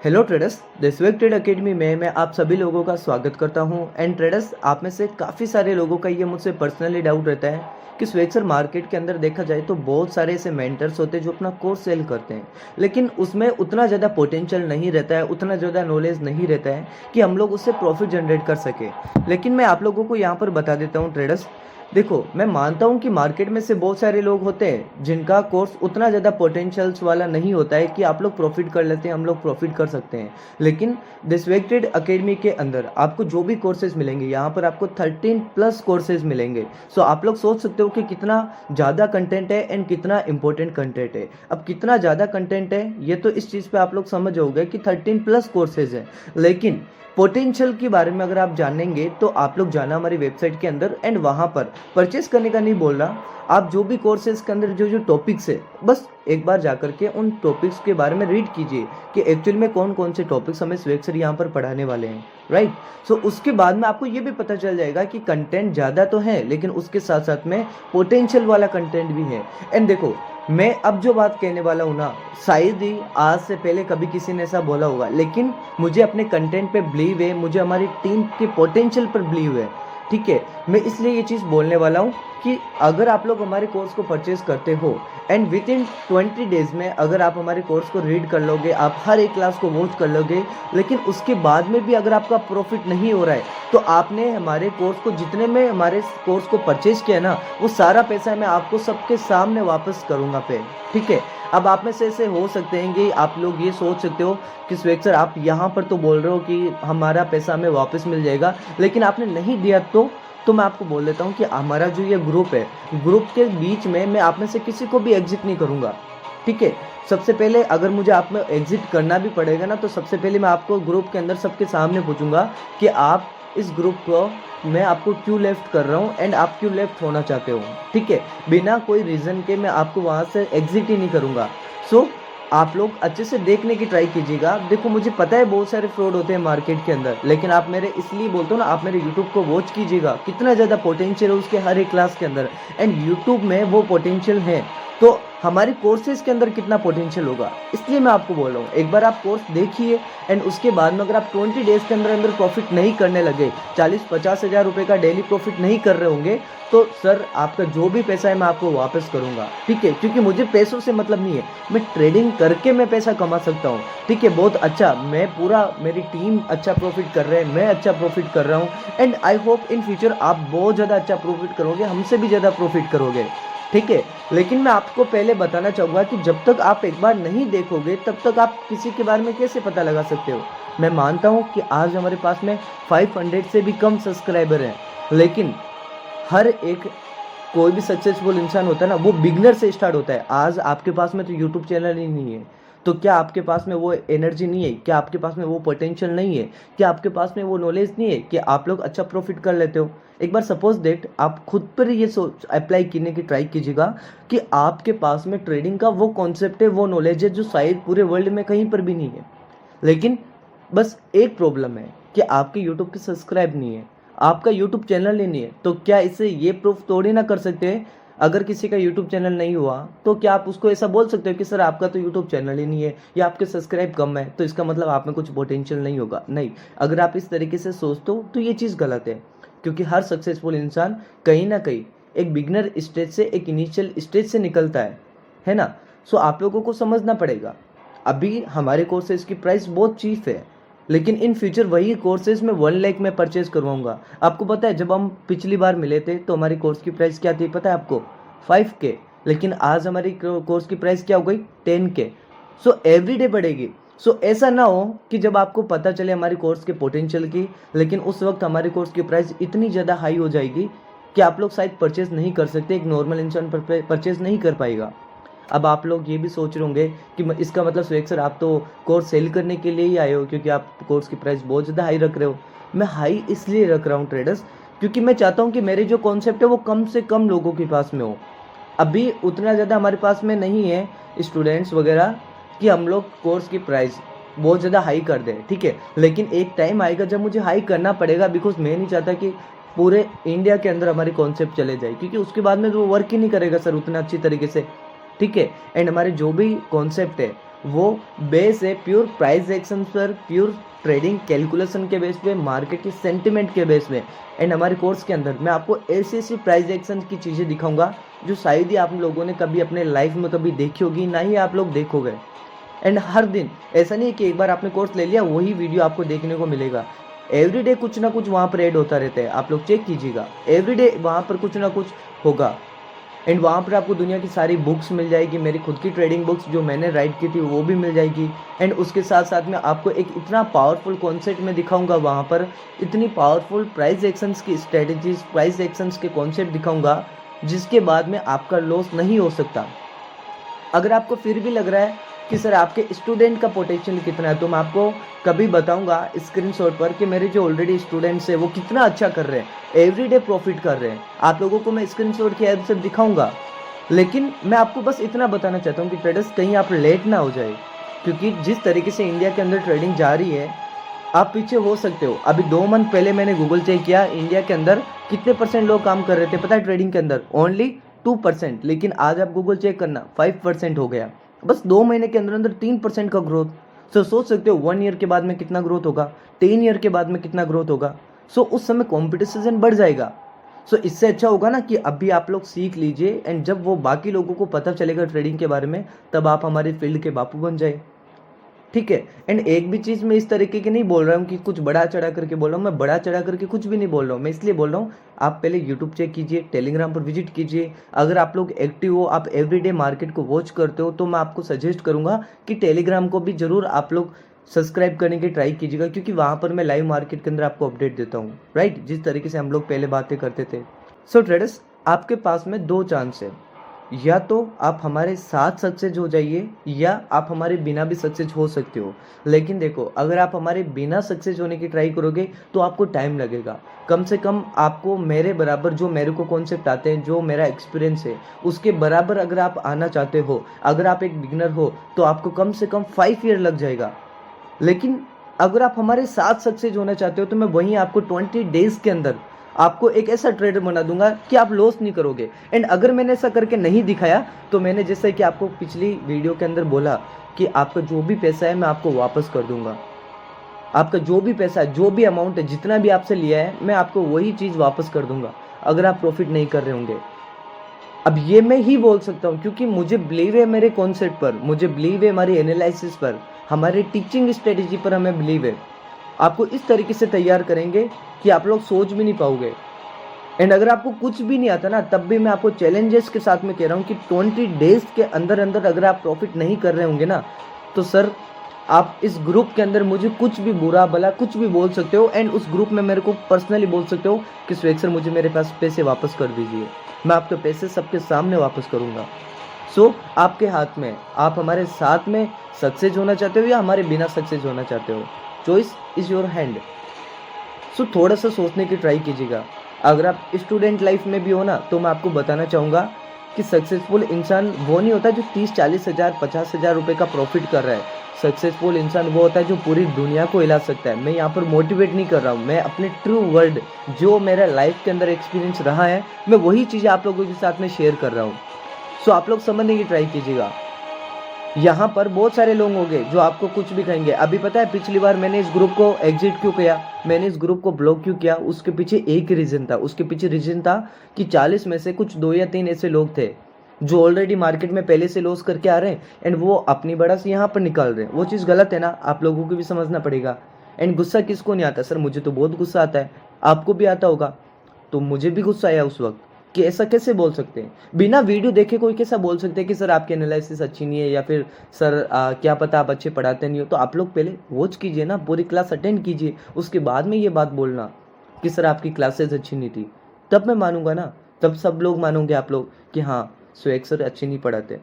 Hello traders, the swag trade academy में मैं आप सभी लोगों का स्वागत करता हूं। एंड ट्रेडर्स, आप में से काफ़ी सारे लोगों का ये मुझसे पर्सनली डाउट रहता है कि स्वेग सर मार्केट के अंदर देखा जाए तो बहुत सारे ऐसे मेंटर्स होते हैं जो अपना कोर्स सेल करते हैं, लेकिन उसमें उतना ज़्यादा पोटेंशियल नहीं रहता है, उतना ज़्यादा नॉलेज नहीं रहता है कि हम लोग उससे प्रॉफिट जनरेट कर सके। लेकिन मैं आप लोगों को यहाँ पर बता देता हूँ ट्रेडर्स, देखो, मैं मानता हूँ कि मार्केट में से बहुत सारे लोग होते हैं जिनका कोर्स उतना ज़्यादा पोटेंशियल्स वाला नहीं होता है कि आप लोग प्रॉफिट कर लेते हैं, हम लोग प्रॉफिट कर सकते हैं। लेकिन दिसवेक्टेड अकेडमी के अंदर आपको जो भी कोर्सेज मिलेंगे, यहाँ पर आपको 13+ कोर्सेज मिलेंगे। सो आप लोग सोच सकते हो कि कितना ज़्यादा कंटेंट है एंड कितना इंपॉर्टेंट कंटेंट है। अब कितना ज़्यादा कंटेंट है ये तो इस चीज़ पे आप लोग समझ जाओगे कि 13+ कोर्सेज हैं, लेकिन पोटेंशियल के बारे में अगर आप जानेंगे तो आप लोग जाना हमारी वेबसाइट के अंदर एंड वहाँ पर परचेस करने का नहीं बोल रहा। आप जो भी कोर्सेज के अंदर जो जो टॉपिक्स है, बस एक बार जाकर के उन टॉपिक्स के बारे में रीड कीजिए कि एक्चुअल में कौन कौन से टॉपिक्स हमें स्वेग सर यहाँ पर पढ़ाने वाले हैं, राइट। सो उसके बाद में आपको ये भी पता चल जाएगा कि कंटेंट ज़्यादा तो है लेकिन उसके साथ साथ में पोटेंशियल वाला कंटेंट भी है। एंड देखो, मैं अब जो बात कहने वाला हूँ ना, शायद ही आज से पहले कभी किसी ने ऐसा बोला होगा, लेकिन मुझे अपने कंटेंट पे बिलीव है, मुझे हमारी टीम के पोटेंशियल पर बिलीव है। ठीक है, मैं इसलिए ये चीज़ बोलने वाला हूँ कि अगर आप लोग हमारे कोर्स को परचेज करते हो एंड विद इन 20 डेज़ में अगर आप हमारे कोर्स को रीड कर लोगे, आप हर एक क्लास को वॉच कर लोगे, लेकिन उसके बाद में भी अगर आपका प्रॉफिट नहीं हो रहा है तो आपने हमारे कोर्स को, जितने में हमारे कोर्स को परचेज किया ना, वो सारा पैसा मैं आपको सबके सामने वापस करूँगा पे। ठीक है। अब आप में से ऐसे हो सकते हैं कि आप लोग ये सोच सकते हो कि स्वेग सर आप यहाँ पर तो बोल रहे हो कि हमारा पैसा हमें वापस मिल जाएगा, लेकिन आपने नहीं दिया तो मैं आपको बोल देता हूँ कि हमारा जो ये ग्रुप है, ग्रुप के बीच में मैं आप में से किसी को भी एग्जिट नहीं करूँगा। ठीक है। सबसे पहले अगर मुझे आप में एग्जिट करना भी पड़ेगा ना, तो सबसे पहले मैं आपको ग्रुप के अंदर सबके सामने पूछूंगा कि आप इस ग्रुप को, मैं आपको क्यों लेफ्ट कर रहा हूँ एंड आप क्यों लेफ्ट होना चाहते हो। ठीक है। बिना कोई रीज़न के मैं आपको वहाँ से एग्जिट ही नहीं करूँगा। सो आप लोग अच्छे से देखने की ट्राई कीजिएगा। देखो, मुझे पता है बहुत सारे फ्रॉड होते हैं मार्केट के अंदर, लेकिन आप मेरे इसलिए बोलते हो ना, आप मेरे यूट्यूब को वॉच कीजिएगा, कितना ज़्यादा पोटेंशियल है उसके हर एक क्लास के अंदर। एंड यूट्यूब में वो पोटेंशियल है तो हमारी कोर्सेज के अंदर कितना पोटेंशियल होगा, इसलिए मैं आपको बोल रहा हूँ एक बार आप कोर्स देखिए। एंड उसके बाद में अगर आप 20 डेज़ के अंदर अंदर प्रॉफिट नहीं करने लगे, 40-50 हज़ार रुपये का डेली प्रॉफिट नहीं कर रहे होंगे, तो सर आपका जो भी पैसा है मैं आपको वापस करूंगा। ठीक है, क्योंकि मुझे पैसों से मतलब नहीं है, मैं ट्रेडिंग करके मैं पैसा कमा सकता हूँ। ठीक है, बहुत अच्छा, मैं पूरा, मेरी टीम अच्छा प्रॉफिट कर रहे हैं, मैं अच्छा प्रॉफिट कर रहा हूँ। And I hope in future आप बहुत ज़्यादा अच्छा प्रॉफिट करोगे, हमसे भी ज़्यादा प्रॉफिट करोगे। ठीक है। लेकिन मैं आपको पहले बताना चाहूँगा कि जब तक आप एक बार नहीं देखोगे तब तक आप किसी के बारे में कैसे पता लगा सकते हो। मैं मानता हूँ कि आज हमारे पास में 500 से भी कम सब्सक्राइबर हैं, लेकिन हर एक, कोई भी सक्सेसफुल इंसान होता है ना, वो बिगनर से स्टार्ट होता है। आज आपके पास में तो यूट्यूब चैनल ही नहीं है, तो क्या आपके पास में वो एनर्जी नहीं है, क्या आपके पास में वो पोटेंशियल नहीं है, क्या आपके पास में वो नॉलेज नहीं है कि आप लोग अच्छा प्रॉफिट कर लेते हो। एक बार सपोज डेट आप खुद पर ये सोच अप्लाई करने की ट्राई कीजिएगा कि आपके पास में ट्रेडिंग का वो कॉन्सेप्ट है, वो नॉलेज है जो शायद पूरे वर्ल्ड में कहीं पर भी नहीं है। लेकिन बस एक प्रॉब्लम है कि आपके यूट्यूब के सब्सक्राइब नहीं है, आपका यूट्यूब चैनल ही नहीं है। तो क्या इससे ये प्रूफ थोड़ी ना कर सकते हैं, अगर किसी का यूट्यूब चैनल नहीं हुआ तो क्या आप उसको ऐसा बोल सकते हो कि सर आपका तो यूट्यूब चैनल ही नहीं है या आपके सब्सक्राइब कम है तो इसका मतलब आप में कुछ पोटेंशियल नहीं होगा। नहीं, अगर आप इस तरीके से सोचते हो तो ये चीज़ गलत है, क्योंकि हर सक्सेसफुल इंसान कहीं ना कहीं एक बिगनर स्टेज से, एक इनिशियल स्टेज से निकलता है ना। सो आप लोगों को समझना पड़ेगा। अभी हमारे कोर्सेज की प्राइस बहुत चीप है, लेकिन इन फ्यूचर वही कोर्सेज में 1 लाख में परचेज करवाऊंगा। आपको पता है जब हम पिछली बार मिले थे तो हमारी कोर्स की प्राइस क्या थी पता है आपको? 5K। लेकिन आज हमारी कोर्स की प्राइस क्या हो गई? 10K। सो एवरीडे बढ़ेगी। सो ऐसा ना हो कि जब आपको पता चले हमारी कोर्स के पोटेंशियल की, लेकिन उस वक्त हमारी कोर्स की प्राइस इतनी ज़्यादा हाई हो जाएगी कि आप लोग शायद परचेज नहीं कर सकते, एक नॉर्मल इंसान परचेज नहीं कर पाएगा। अब आप लोग ये भी सोच रहे होंगे कि इसका मतलब स्वेग सर आप तो कोर्स सेल करने के लिए ही आए हो, क्योंकि आप कोर्स की प्राइस बहुत ज़्यादा हाई रख रहे हो। मैं हाई इसलिए रख रहा हूँ ट्रेडर्स, क्योंकि मैं चाहता हूँ कि मेरे जो कॉन्सेप्ट है वो कम से कम लोगों के पास में हो। अभी उतना ज़्यादा हमारे पास में नहीं है स्टूडेंट्स वगैरह कि हम लोग कोर्स की प्राइस बहुत ज़्यादा हाई कर दें। ठीक है, लेकिन एक टाइम आएगा जब मुझे हाई करना पड़ेगा, बिकॉज मैं नहीं चाहता कि पूरे इंडिया के अंदर हमारी कॉन्सेप्ट चले जाए, क्योंकि उसके बाद में वो वर्क ही नहीं करेगा सर उतना अच्छी तरीके से। ठीक है। एंड हमारे जो भी कॉन्सेप्ट है वो बेस है प्योर प्राइस एक्शन पर, प्योर ट्रेडिंग कैलकुलेशन के बेस पे, मार्केट के सेंटिमेंट के बेस पे। एंड हमारे कोर्स के अंदर मैं आपको ऐसी ऐसी प्राइस एक्शन की चीज़ें दिखाऊंगा जो शायद ही आप लोगों ने कभी अपने लाइफ में कभी देखी होगी, ना ही आप लोग देखोगे। एंड हर दिन ऐसा नहीं है कि एक बार आपने कोर्स ले लिया वही वीडियो आपको देखने को मिलेगा। एवरीडे कुछ ना कुछ वहाँ पर ऐड होता रहता है, आप लोग चेक कीजिएगा। एवरीडे वहाँ पर कुछ ना कुछ होगा। एंड वहाँ पर आपको दुनिया की सारी बुक्स मिल जाएगी, मेरी खुद की ट्रेडिंग बुक्स जो मैंने राइट की थी वो भी मिल जाएगी। एंड उसके साथ साथ में आपको एक इतना पावरफुल कॉन्सेप्ट में दिखाऊंगा, वहाँ पर इतनी पावरफुल प्राइस एक्शंस की स्ट्रेटजीज, प्राइस एक्शंस के कॉन्सेप्ट दिखाऊंगा जिसके बाद में आपका लॉस नहीं हो सकता। अगर आपको फिर भी लग रहा है कि सर आपके स्टूडेंट का पोटेंशियल कितना है, तो मैं आपको कभी बताऊंगा स्क्रीनशॉट पर कि मेरे जो ऑलरेडी स्टूडेंट्स हैं वो कितना अच्छा कर रहे हैं, एवरीडे प्रॉफिट कर रहे हैं। आप लोगों को मैं स्क्रीनशॉट की हेल्प से दिखाऊंगा। लेकिन मैं आपको बस इतना बताना चाहता हूँ कि ट्रेडर्स कहीं आप लेट ना हो जाए, क्योंकि जिस तरीके से इंडिया के अंदर ट्रेडिंग जा रही है आप पीछे हो सकते हो। अभी 2 मंथ पहले मैंने गूगल चेक किया, इंडिया के अंदर कितने परसेंट लोग काम कर रहे थे पता है ट्रेडिंग के अंदर? ओनली 2%। लेकिन आज आप गूगल चेक करना 5% हो गया। बस 2 महीने के अंदर अंदर 3% का ग्रोथ। सो सोच सकते हो 1 ईयर के बाद में कितना ग्रोथ होगा, 10 ईयर के बाद में कितना ग्रोथ होगा। सो उस समय कॉम्पिटिशन बढ़ जाएगा। सो इससे अच्छा होगा ना कि अभी आप लोग सीख लीजिए, एंड जब वो बाकी लोगों को पता चलेगा ट्रेडिंग के बारे में तब आप हमारे फील्ड के बापू बन जाए, ठीक है। एंड एक भी चीज़ मैं इस तरीके की नहीं बोल रहा हूँ कि कुछ बड़ा चढ़ा करके बोल रहा हूँ, मैं बड़ा चढ़ा करके कुछ भी नहीं बोल रहा हूँ। मैं इसलिए बोल रहा हूँ आप पहले यूट्यूब चेक कीजिए, टेलीग्राम पर विजिट कीजिए। अगर आप लोग एक्टिव हो, आप एवरीडे मार्केट को वॉच करते हो, तो मैं आपको सजेस्ट करूँगा कि टेलीग्राम को भी ज़रूर आप लोग सब्सक्राइब करने की ट्राई कीजिएगा, क्योंकि वहाँ पर मैं लाइव मार्केट के अंदर आपको अपडेट देता हूँ, राइट, जिस तरीके से हम लोग पहले बातें करते थे। सो ट्रेडर्स, आपके पास में 2 चांस है, या तो आप हमारे साथ सक्सेस हो जाइए या आप हमारे बिना भी सक्सेस हो सकते हो। लेकिन देखो, अगर आप हमारे बिना सक्सेस होने की ट्राई करोगे तो आपको टाइम लगेगा। कम से कम आपको मेरे बराबर, जो मेरे को कॉन्सेप्ट आते हैं, जो मेरा एक्सपीरियंस है उसके बराबर अगर आप आना चाहते हो, अगर आप एक बिगिनर हो तो आपको कम से कम 5 ईयर लग जाएगा। लेकिन अगर आप हमारे साथ सक्सेस होना चाहते हो तो मैं वहीं आपको 20 डेज के अंदर आपको एक ऐसा ट्रेडर बना दूंगा कि आप लॉस नहीं करोगे। एंड अगर मैंने ऐसा करके नहीं दिखाया तो मैंने जैसे कि आपको पिछली वीडियो के अंदर बोला कि आपका जो भी पैसा है मैं आपको वापस कर दूंगा। आपका जो भी पैसा है, जो भी अमाउंट है, जितना भी आपसे लिया है, मैं आपको वही चीज़ वापस कर दूंगा अगर आप प्रॉफिट नहीं कर रहे होंगे। अब ये मैं ही बोल सकता हूँ क्योंकि मुझे बिलीव है मेरे कॉन्सेप्ट पर, मुझे बिलीव है हमारी एनालिसिस पर, हमारे टीचिंग स्ट्रेटेजी पर हमें बिलीव है। आपको इस तरीके से तैयार करेंगे कि आप लोग सोच भी नहीं पाओगे। एंड अगर आपको कुछ भी नहीं आता ना, तब भी मैं आपको चैलेंजेस के साथ में कह रहा हूँ कि 20 डेज के अंदर अंदर अगर आप प्रॉफिट नहीं कर रहे होंगे ना, तो सर आप इस ग्रुप के अंदर मुझे कुछ भी बुरा भला कुछ भी बोल सकते हो। एंड उस ग्रुप में मेरे को पर्सनली बोल सकते हो कि स्वेग सर मुझे मेरे पास पैसे वापस कर दीजिए, मैं आपके पैसे सबके सामने वापस करूँगा। सो आपके हाथ में, आप हमारे साथ में सक्सेस होना चाहते हो या हमारे बिना सक्सेस होना चाहते हो, चॉइस इज़ योर हैंड। सो थोड़ा सा सोचने की ट्राई कीजिएगा। अगर आप स्टूडेंट लाइफ में भी हो ना, तो मैं आपको बताना चाहूँगा कि सक्सेसफुल इंसान वो नहीं होता जो 30-40 हज़ार 50 हज़ार रुपये का प्रॉफिट कर रहा है। सक्सेसफुल इंसान वो होता है जो पूरी दुनिया को हिला सकता है। मैं यहाँ पर मोटिवेट नहीं कर रहा हूँ, मैं अपने ट्रू वर्ड, जो मेरा लाइफ के अंदर एक्सपीरियंस रहा है, मैं वही चीज़ें आप लोगों के साथ में शेयर कर रहा हूँ। सो आप लोग समझने की ट्राई कीजिएगा। यहाँ पर बहुत सारे लोग होंगे जो आपको कुछ भी कहेंगे। अभी पता है पिछली बार मैंने इस ग्रुप को एग्जिट क्यों किया, मैंने इस ग्रुप को ब्लॉक क्यों किया? उसके पीछे एक ही रीज़न था। उसके पीछे रीज़न था कि 40 में से कुछ 2 या 3 ऐसे लोग थे जो ऑलरेडी मार्केट में पहले से लॉस करके आ रहे हैं एंड वो अपनी बढ़त यहाँ पर निकाल रहे हैं। वो चीज़ गलत है ना, आप लोगों को भी समझना पड़ेगा। एंड गुस्सा किसको नहीं आता? सर मुझे तो बहुत गुस्सा आता है, आपको भी आता होगा। तो मुझे भी गुस्सा आया उस वक्त कि ऐसा कैसे बोल सकते हैं, बिना वीडियो देखे कोई कैसा बोल सकते हैं कि सर आपकी एनालिसिस अच्छी नहीं है, या फिर सर क्या पता आप अच्छे पढ़ाते नहीं हो। तो आप लोग पहले वॉच कीजिए ना, पूरी क्लास अटेंड कीजिए, उसके बाद में ये बात बोलना कि सर आपकी क्लासेस अच्छी नहीं थी, तब मैं मानूंगा ना, तब सब लोग मानोगे आप लोग कि हाँ स्वेग सर अच्छे नहीं पढ़ाते।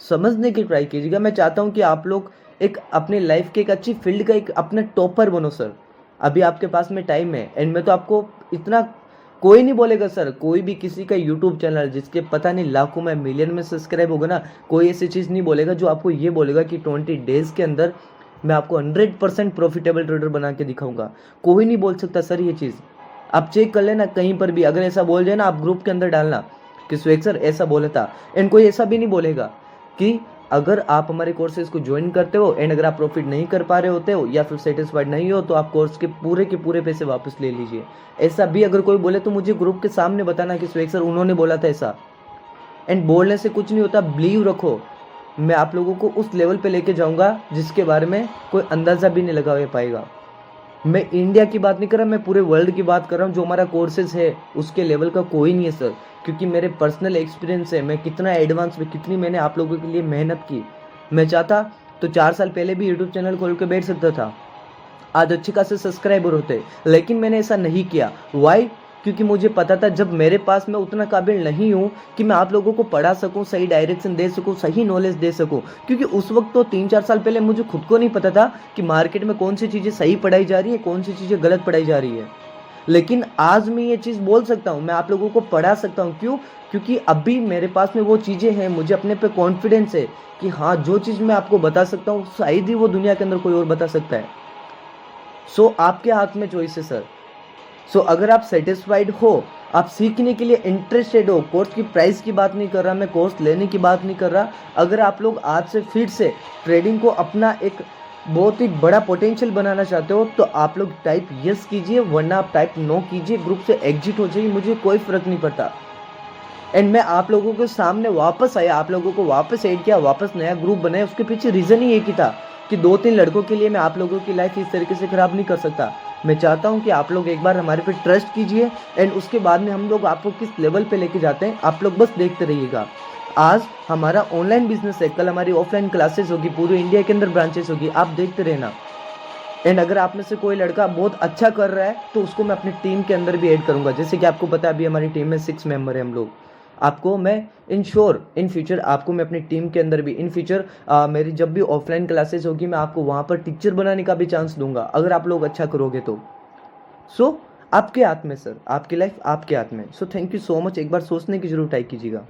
समझने की ट्राई कीजिएगा। मैं चाहता हूँ कि आप लोग एक अपने लाइफ के एक अच्छी फील्ड का एक अपना टॉपर बनो सर। अभी आपके पास में टाइम है। एंड मैं तो आपको इतना, कोई नहीं बोलेगा सर, कोई भी किसी का यूट्यूब चैनल जिसके पता नहीं लाखों में मिलियन में सब्सक्राइब होगा ना, कोई ऐसी चीज़ नहीं बोलेगा जो आपको ये बोलेगा कि 20 डेज़ के अंदर मैं आपको 100% प्रॉफिटेबल ट्रेडर बना के दिखाऊंगा। कोई नहीं बोल सकता सर ये चीज़। आप चेक कर लेना कहीं पर भी, अगर ऐसा बोल जाए ना, आप ग्रुप के अंदर डालना कि स्वेग सर ऐसा बोला था। एंड कोई ऐसा भी नहीं बोलेगा कि अगर आप हमारे कोर्सेज़ को ज्वाइन करते हो एंड अगर आप प्रॉफिट नहीं कर पा रहे होते हो या फिर सेटिस्फाइड नहीं हो तो आप कोर्स के पूरे पैसे वापस ले लीजिए। ऐसा भी अगर कोई बोले तो मुझे ग्रुप के सामने बताना कि सुएग सर उन्होंने बोला था ऐसा। एंड बोलने से कुछ नहीं होता, बिलीव रखो। मैं आप लोगों को उस लेवल पे लेके जाऊंगा जिसके बारे में कोई अंदाज़ा भी नहीं लगा पाएगा। मैं इंडिया की बात नहीं कर रहा, मैं पूरे वर्ल्ड की बात कर रहा हूँ। जो हमारा कोर्सेज है उसके लेवल का कोई नहीं है सर, क्योंकि मेरे पर्सनल एक्सपीरियंस है। मैं कितना एडवांस में, कितनी मैंने आप लोगों के लिए मेहनत की। मैं चाहता तो 4 साल पहले भी यूट्यूब चैनल खोल के बैठ सकता था, आज अच्छे खासे सब्सक्राइबर होते, लेकिन मैंने ऐसा नहीं किया। वाई? क्योंकि मुझे पता था जब मेरे पास मैं उतना काबिल नहीं हूँ कि मैं आप लोगों को पढ़ा सकूँ, सही डायरेक्शन दे सकूँ, सही नॉलेज दे सकूँ। क्योंकि उस वक्त तो 3-4 साल पहले मुझे खुद को नहीं पता था कि मार्केट में कौन सी चीज़ें सही पढ़ाई जा रही है, कौन सी चीज़ें गलत पढ़ाई जा रही है। लेकिन आज मैं ये चीज़ बोल सकता हूँ, मैं आप लोगों को पढ़ा सकता हूँ। क्यों? क्योंकि अभी मेरे पास में वो चीज़ें हैं, मुझे अपने पे कॉन्फिडेंस है कि हाँ, जो चीज़ मैं आपको बता सकता हूँ शायद ही वो दुनिया के अंदर कोई और बता सकता है। सो आपके हाथ में चॉइस है सर। सो अगर आप सेटिस्फाइड हो, आप सीखने के लिए इंटरेस्टेड हो, कोर्स की प्राइस की बात नहीं कर रहा मैं, कोर्स लेने की बात नहीं कर रहा। अगर आप लोग आज से फिर से ट्रेडिंग को अपना एक बहुत ही बड़ा पोटेंशियल बनाना चाहते हो तो आप लोग टाइप यस कीजिए, वरना आप टाइप नो कीजिए, ग्रुप से एग्जिट हो जाइए, मुझे कोई फ़र्क नहीं पड़ता। एंड मैं आप लोगों के सामने वापस आया, आप लोगों को वापस ऐड किया, वापस नया ग्रुप बनाया। उसके पीछे रीज़न ही एक ही था कि 2-3 लड़कों के लिए मैं आप लोगों की लाइफ इस तरीके से ख़राब नहीं कर सकता। मैं चाहता हूं कि आप लोग एक बार हमारे पे ट्रस्ट कीजिए एंड उसके बाद में हम लोग आपको किस लेवल पे लेके जाते हैं आप लोग बस देखते रहिएगा। आज हमारा ऑनलाइन बिजनेस है, कल हमारी ऑफलाइन क्लासेस होगी, पूरे इंडिया के अंदर ब्रांचेस होगी, आप देखते रहना। एंड अगर आप में से कोई लड़का बहुत अच्छा कर रहा है तो उसको मैं अपनी टीम के अंदर भी ऐड करूंगा। जैसे कि आपको पता है अभी हमारी टीम में 6 मेंबर है हम लोग। आपको मैं इन फ्यूचर आपको मैं अपनी टीम के अंदर भी इन फ्यूचर मेरी जब भी ऑफलाइन क्लासेस होगी मैं आपको वहाँ पर टीचर बनाने का भी चांस दूंगा अगर आप लोग अच्छा करोगे तो। सो आपके हाथ में सर, आपकी लाइफ आपके हाथ में। So thank you so much, एक बार सोचने की जरूर ट्राई कीजिएगा।